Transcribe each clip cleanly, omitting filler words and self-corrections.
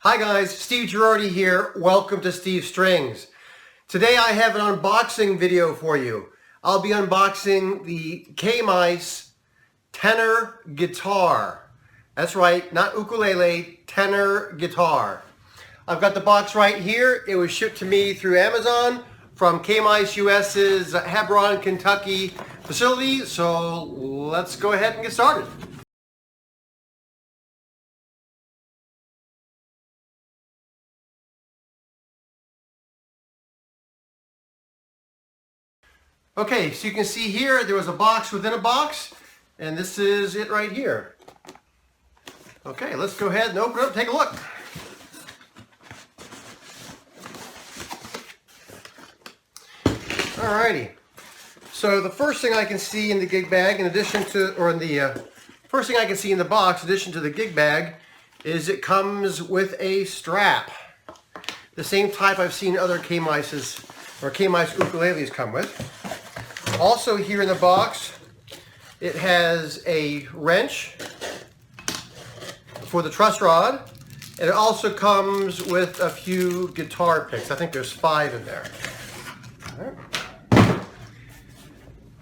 Hi guys, Steve Girardi here. Welcome to Steve Strings. Today I have an unboxing video for you. I'll be unboxing the Kmise Tenor Guitar. That's right, not ukulele, tenor guitar. I've got the box right here. It was shipped to me through Amazon from Kmise US's Hebron, Kentucky facility. So let's go ahead and get started. Okay, so you can see here there was a box within a box, and this is it right here. Okay, let's go ahead and open it up and take a look. Alrighty, so the first thing I can see in the gig bag, in addition to, first thing I can see in the box, in addition to the gig bag, is it comes with a strap. The same type I've seen other Kmises or Kmise ukuleles come with. Also here in the box, it has a wrench for the truss rod, and it also comes with a few guitar picks. I think there's 5 in there.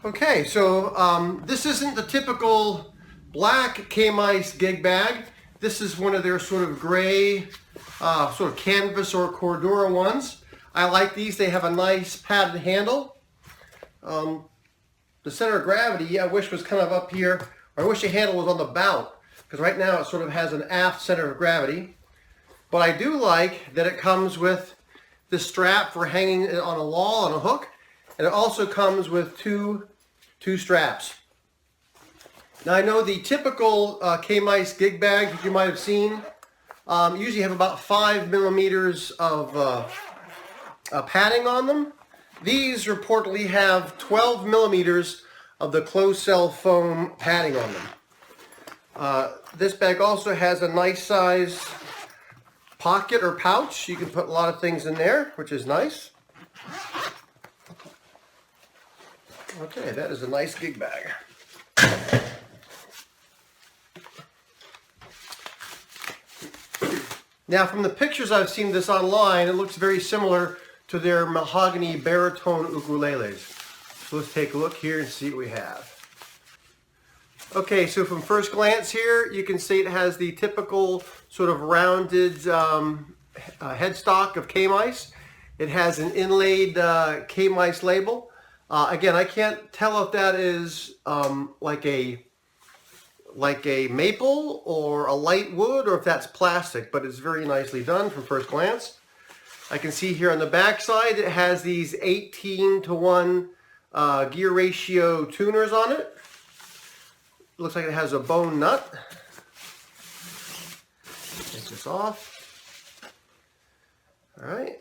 Okay, so this isn't the typical black Kmise gig bag. This is one of their sort of gray, sort of canvas or Cordura ones. I like these. They have a nice padded handle. The center of gravity, I wish was kind of up here, or I wish the handle was on the bout, because right now it sort of has an aft center of gravity. But I do like that it comes with this strap for hanging it on a wall on a hook, and it also comes with two straps. Now I know the typical Kmise gig bags that you might have seen usually have about 5 millimeters of padding on them. These reportedly have 12 millimeters of the closed cell foam padding on them. This bag also has a nice size pocket or pouch. You can put a lot of things in there, which is nice. Okay, that is a nice gig bag. Now from the pictures I've seen this online, it looks very similar to their mahogany baritone ukuleles. So let's take a look here and see what we have. Okay, so from first glance here, you can see it has the typical sort of rounded headstock of Kmise. It has an inlaid Kmise label. Again, I can't tell if that is like a maple or a light wood, or if that's plastic, but it's very nicely done from first glance. I can see here on the back side it has these 18:1 gear ratio tuners on it. Looks like it has a bone nut. Take this off. All right.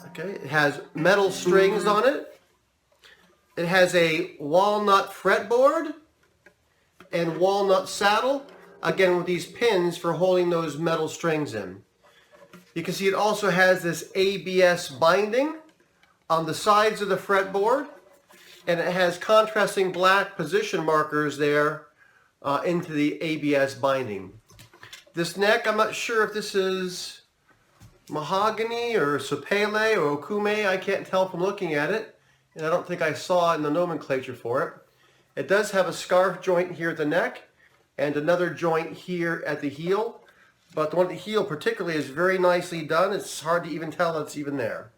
Okay, it has metal strings on it. It has a walnut fretboard and walnut saddle, again with these pins for holding those metal strings in. You can see it also has this ABS binding on the sides of the fretboard, and it has contrasting black position markers there into the ABS binding. This neck, I'm not sure if this is mahogany or sapele or okume. I can't tell from looking at it, and I don't think I saw it in the nomenclature for it. It does have a scarf joint here at the neck and another joint here at the heel. But the one at the heel particularly is very nicely done. It's hard to even tell it's even there.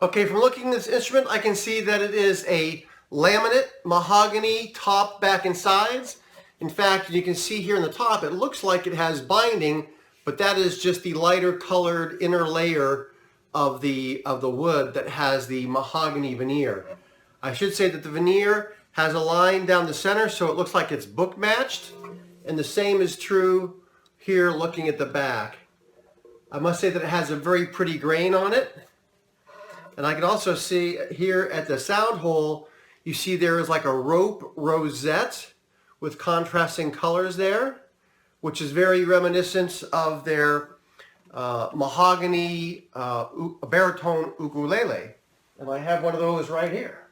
Okay, from looking at this instrument, I can see that it is a laminate mahogany top, back, and sides. In fact, you can see here in the top, it looks like it has binding, but that is just the lighter colored inner layer of the wood that has the mahogany veneer. I should say that the veneer has a line down the center, so it looks like it's book matched. And the same is true here looking at the back. I must say that it has a very pretty grain on it. And I can also see here at the sound hole, you see there is like a rope rosette with contrasting colors there, which is very reminiscent of their mahogany baritone ukulele. And I have one of those right here.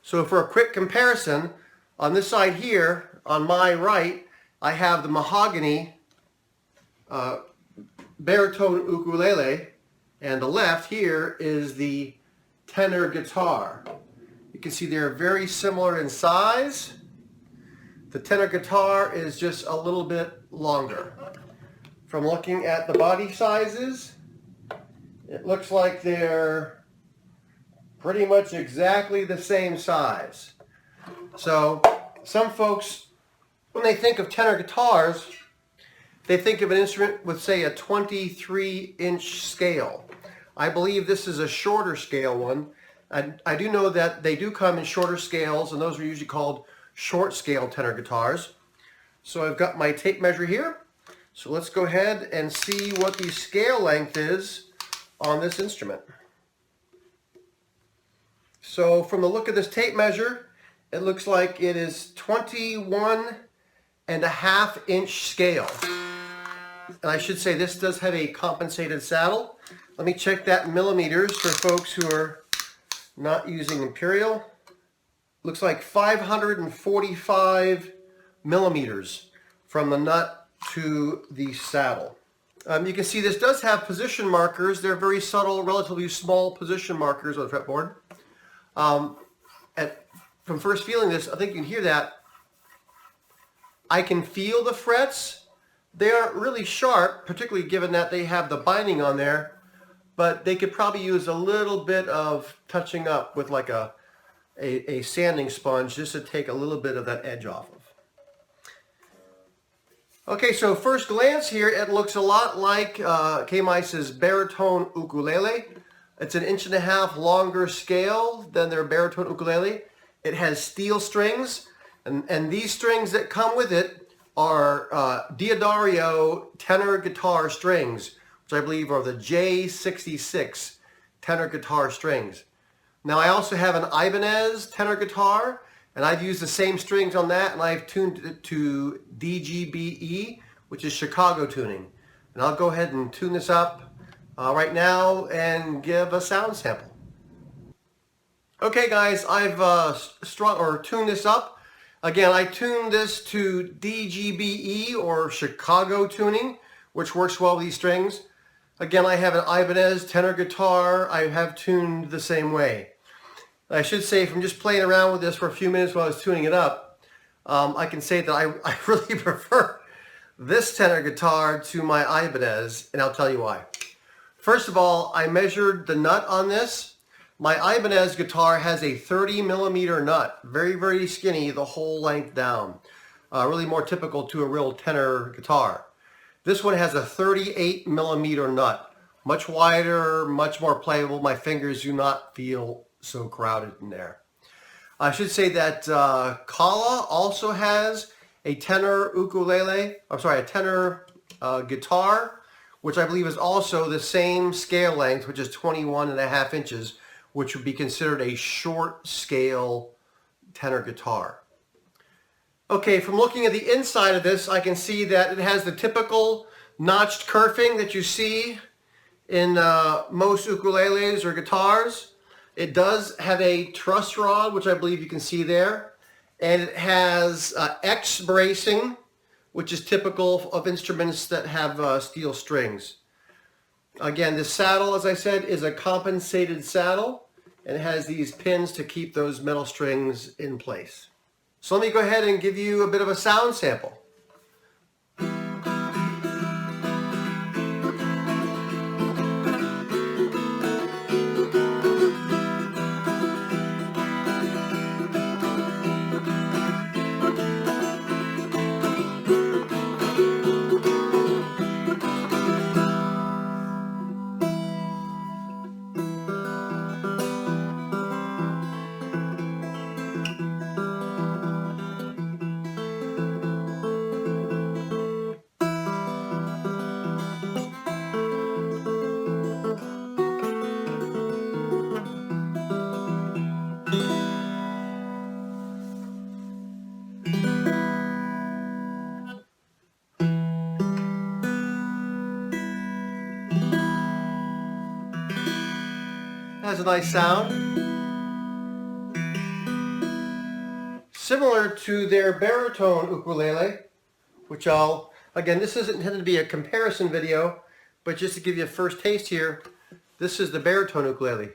So for a quick comparison, on this side here, on my right, I have the mahogany baritone ukulele, and the left here is the tenor guitar. You can see they're very similar in size. The tenor guitar is just a little bit longer. From looking at the body sizes, it looks like they're pretty much exactly the same size. So some folks, when they think of tenor guitars, they think of an instrument with, say, a 23-inch scale. I believe this is a shorter scale one. I do know that they do come in shorter scales, and those are usually called short scale tenor guitars. So I've got my tape measure here. So let's go ahead and see what the scale length is on this instrument. So from the look of this tape measure, it looks like it is 21.5-inch scale. And I should say this does have a compensated saddle. Let me check that in millimeters for folks who are not using imperial. Looks like 545 millimeters from the nut to the saddle. You can see this does have position markers. They're very subtle, relatively small position markers on the fretboard. From first feeling this, I think you can hear that. I can feel the frets. They aren't really sharp, particularly given that they have the binding on there, but they could probably use a little bit of touching up with like a sanding sponge just to take a little bit of that edge off of. Okay, so first glance here, it looks a lot like Kmise's baritone ukulele. It's 1.5 inches longer scale than their baritone ukulele. It has steel strings, and these strings that come with it are Diodario tenor guitar strings, which I believe are the J66 tenor guitar strings. Now I also have an Ibanez tenor guitar, and I've used the same strings on that, and I've tuned it to DGBE, which is Chicago tuning. And I'll go ahead and tune this up right now and give a sound sample. Okay guys, I've tuned this up. Again, I tuned this to DGBE or Chicago tuning, which works well with these strings. Again, I have an Ibanez tenor guitar. I have tuned the same way. I should say, from just playing around with this for a few minutes while I was tuning it up, I can say that I really prefer this tenor guitar to my Ibanez, and I'll tell you why. First of all, I measured the nut on this. My Ibanez guitar has a 30mm nut, very, very skinny the whole length down. Really more typical to a real tenor guitar. This one has a 38mm nut, much wider, much more playable. My fingers do not feel so crowded in there. I should say that Kala also has a tenor ukulele, I'm sorry, a tenor guitar, which I believe is also the same scale length, which is 21.5 inches, which would be considered a short scale tenor guitar. Okay, from looking at the inside of this, I can see that it has the typical notched kerfing that you see in most ukuleles or guitars. It does have a truss rod, which I believe you can see there, and it has X bracing, which is typical of instruments that have steel strings. Again, the saddle, as I said, is a compensated saddle, and it has these pins to keep those metal strings in place. So let me go ahead and give you a bit of a sound sample. Has a nice sound. Similar to their baritone ukulele, which again, this isn't intended to be a comparison video, but just to give you a first taste here, this is the baritone ukulele.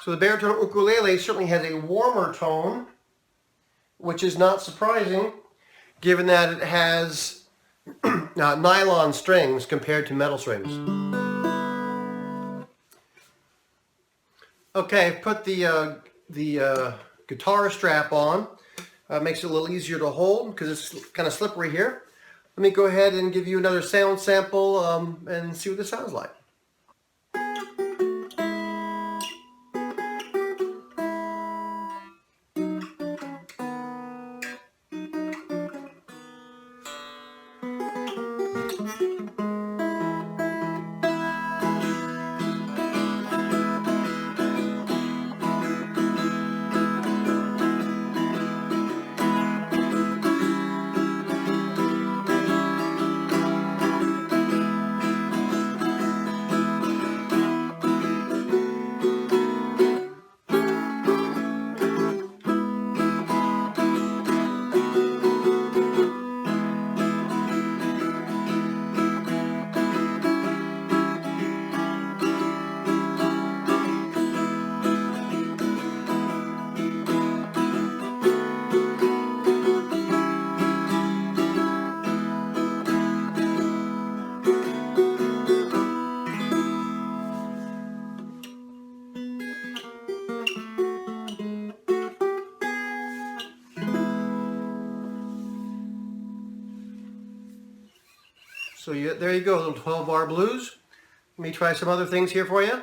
So the baritone ukulele certainly has a warmer tone, which is not surprising given that it has nylon strings compared to metal strings. Okay, I've put the guitar strap on. Makes it a little easier to hold because it's kind of slippery here. Let me go ahead and give you another sound sample and see what this sounds like. So there you go, a little 12-bar blues. Let me try some other things here for you.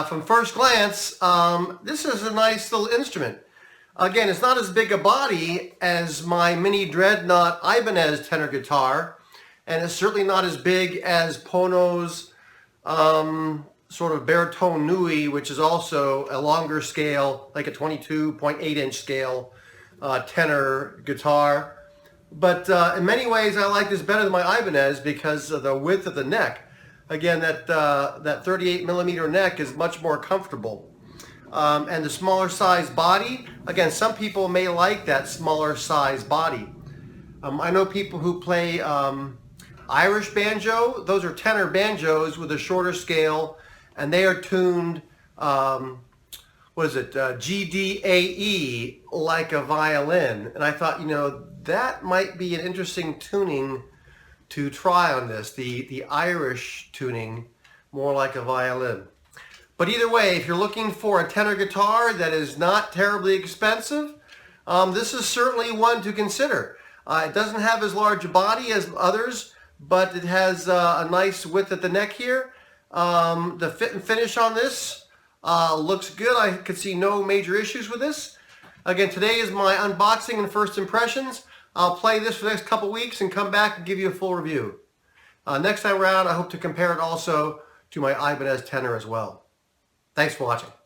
From first glance, this is a nice little instrument. Again, it's not as big a body as my mini Dreadnought Ibanez tenor guitar, and it's certainly not as big as Pono's sort of baritone nui, which is also a longer scale, like a 22.8-inch scale tenor guitar. But in many ways, I like this better than my Ibanez because of the width of the neck. Again, that 38mm neck is much more comfortable. And the smaller size body, again, some people may like that smaller size body. I know people who play Irish banjo. Those are tenor banjos with a shorter scale, and they are tuned, what is it, GDAE, like a violin. And I thought, you know, that might be an interesting tuning to try on this, the Irish tuning, more like a violin. But either way, if you're looking for a tenor guitar that is not terribly expensive, this is certainly one to consider. It doesn't have as large a body as others, but it has a nice width at the neck here. The fit and finish on this looks good. I could see no major issues with this. Again, today is my unboxing and first impressions. I'll play this for the next couple weeks and come back and give you a full review. Next time around, I hope to compare it also to my Ibanez Tenor as well. Thanks for watching.